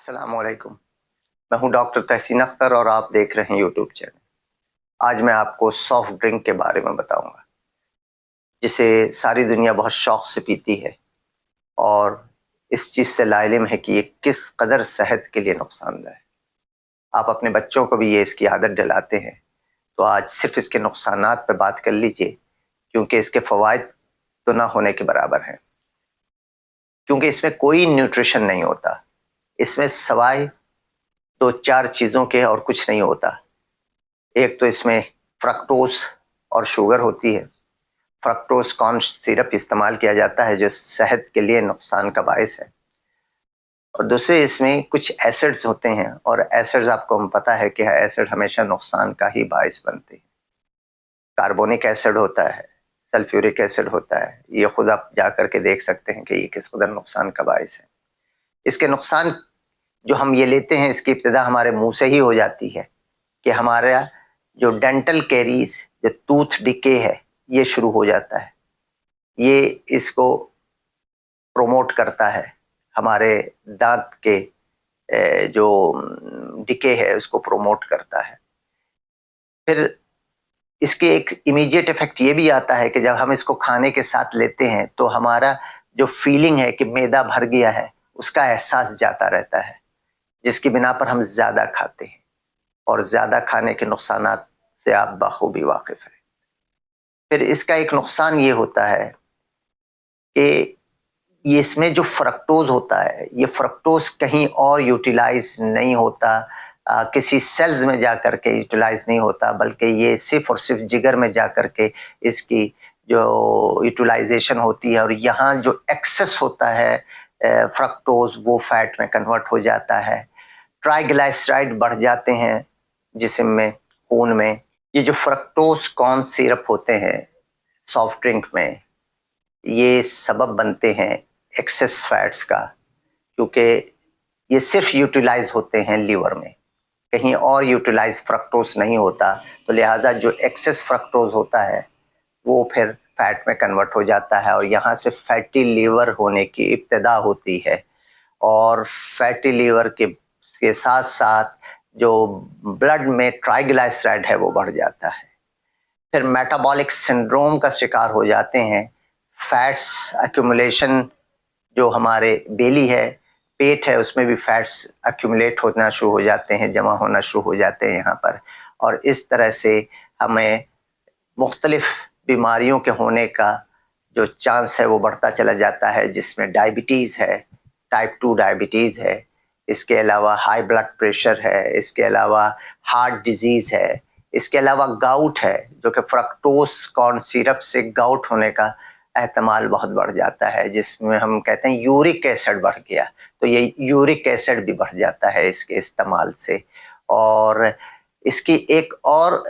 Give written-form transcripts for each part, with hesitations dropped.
अस्सलाम वालेकुम। मैं हूं डॉक्टर तहसीन अख्तर और आप देख रहे हैं यूट्यूब चैनल। आज मैं आपको सॉफ्ट ड्रिंक के बारे में बताऊंगा, जिसे सारी दुनिया बहुत शौक से पीती है और इस चीज़ से लाइल्म है कि ये किस कदर सेहत के लिए नुकसानदेह है। आप अपने बच्चों को भी ये इसकी आदत डलाते हैं, तो आज सिर्फ इसके नुकसानात पे बात कर लीजिए, क्योंकि इसके फ़वाइद तो ना होने के बराबर हैं। क्योंकि इसमें कोई न्यूट्रिशन नहीं होता, इसमें सवाए दो चार चीज़ों के और कुछ नहीं होता। एक तो इसमें फ्रक्टोज और शुगर होती है। फ्रक्टोज कॉर्न सिरप इस्तेमाल किया जाता है जो सेहत के लिए नुकसान का बायस है। और दूसरे इसमें कुछ एसिड्स होते हैं, और एसिड्स आपको हम पता है कि एसिड हमेशा नुकसान का ही बायस बनते हैं। कार्बोनिक एसिड होता है, सल्फ्यूरिक एसिड होता है, ये खुद आप जा करके देख सकते हैं कि ये किस कदर नुकसान का बायस है। इसके नुकसान जो हम ये लेते हैं, इसकी इब्तिदा हमारे मुंह से ही हो जाती है कि हमारा जो डेंटल कैरीज, जो टूथ डिके है, ये शुरू हो जाता है। ये इसको प्रोमोट करता है, हमारे दांत के जो डिके है उसको प्रोमोट करता है। फिर इसके एक इमीडिएट इफेक्ट ये भी आता है कि जब हम इसको खाने के साथ लेते हैं तो हमारा जो फीलिंग है कि मैदा भर गया है, उसका एहसास जाता रहता है, जिसकी बिना पर हम ज़्यादा खाते हैं। और ज़्यादा खाने के नुकसानात से आप बखूबी वाकिफ़ हैं। फिर इसका एक नुकसान ये होता है कि ये इसमें जो फ्रक्टोज होता है, ये फ्रक्टोज कहीं और यूटिलाइज नहीं होता, किसी सेल्स में जा कर के यूटिलाइज नहीं होता, बल्कि ये सिर्फ और सिर्फ जिगर में जा कर के इसकी जो यूटिलाइजेशन होती है। और यहाँ जो एक्सेस होता है फ्रक्टोज, वो फैट में कन्वर्ट हो जाता है। ट्राइग्लिसराइड बढ़ जाते हैं जिस्म में, खून में। ये जो फ्रक्टोज कॉर्न सिरप होते हैं सॉफ्ट ड्रिंक में, ये सबब बनते हैं एक्सेस फैट्स का, क्योंकि ये सिर्फ यूटिलाइज होते हैं लीवर में, कहीं और यूटिलाइज फ्रक्टोज नहीं होता। तो लिहाजा जो एक्सेस फ्रक्टोज होता है वो फिर फैट में कन्वर्ट हो जाता है, और यहाँ से फैटी लीवर होने की इब्तिदा होती है। और फैटी लीवर के साथ साथ जो ब्लड में ट्राइग्लिसराइड है वो बढ़ जाता है। फिर मेटाबॉलिक सिंड्रोम का शिकार हो जाते हैं। फैट्स एक्यूमुलेशन, जो हमारे बेली है, पेट है, उसमें भी फैट्स एक्यूमुलेट होना शुरू हो जाते हैं, जमा होना शुरू हो जाते हैं यहाँ पर। और इस तरह से हमें मुख्तलिफ बीमारियों के होने का जो चांस है वो बढ़ता चला जाता है, जिसमें डायबिटीज़ है, टाइप 2 डायबिटीज़ है, इसके अलावा हाई ब्लड प्रेशर है, इसके अलावा हार्ट डिजीज़ है, इसके अलावा गाउट है, जो कि फ्रक्टोज कॉर्न सिरप से गाउट होने का एहतमाल बहुत बढ़ जाता है, जिसमें हम कहते हैं यूरिक एसिड बढ़ गया, तो ये यूरिक एसिड भी बढ़ जाता है इसके इस्तेमाल से। और इसकी एक और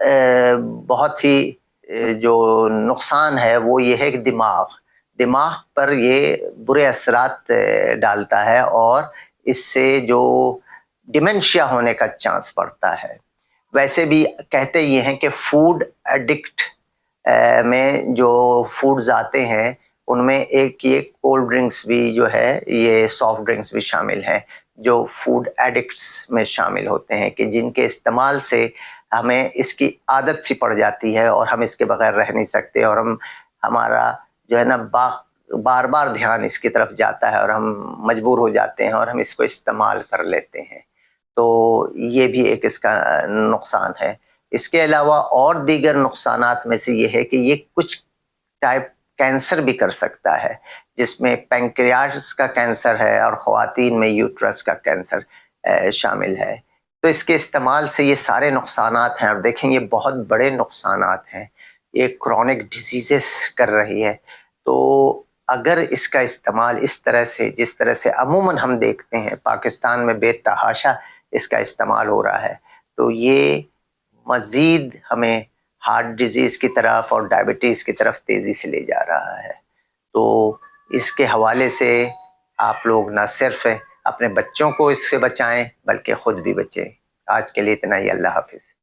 बहुत ही जो नुकसान है वो ये है कि दिमाग पर ये बुरे असरात डालता है, और इससे जो डिमेंशिया होने का चांस बढ़ता है। वैसे भी कहते ये हैं कि फूड एडिक्ट में जो फूड्स आते हैं उनमें एक ये कोल्ड ड्रिंक्स भी जो है, ये सॉफ्ट ड्रिंक्स भी शामिल हैं, जो फूड एडिक्ट्स में शामिल होते हैं, कि जिनके इस्तेमाल से हमें इसकी आदत सी पड़ जाती है और हम इसके बगैर रह नहीं सकते, और हमारा जो है ना बार बार ध्यान इसकी तरफ जाता है और हम मजबूर हो जाते हैं और हम इसको इस्तेमाल कर लेते हैं। तो ये भी एक इसका नुकसान है। इसके अलावा और दीगर नुकसानात में से ये है कि ये कुछ टाइप कैंसर भी कर सकता है, जिसमें पैंक्रियास का कैंसर है और ख़वातीन में यूट्रस का कैंसर शामिल है। तो इसके इस्तेमाल से ये सारे नुकसानात हैं, और देखें ये बहुत बड़े नुकसानात हैं, ये क्रॉनिक डिजीज़ेस कर रही है। तो अगर इसका इस्तेमाल इस तरह से, जिस तरह से अमूमन हम देखते हैं पाकिस्तान में बेतहाशा इसका इस्तेमाल हो रहा है, तो ये मज़ीद हमें हार्ट डिजीज़ की तरफ और डायबिटीज़ की तरफ तेज़ी से ले जा रहा है। तो इसके हवाले से आप लोग न सिर्फ अपने बच्चों को इससे बचाएं, बल्कि ख़ुद भी बचें। आज के लिए इतना ही। अल्लाह हाफ़िज़।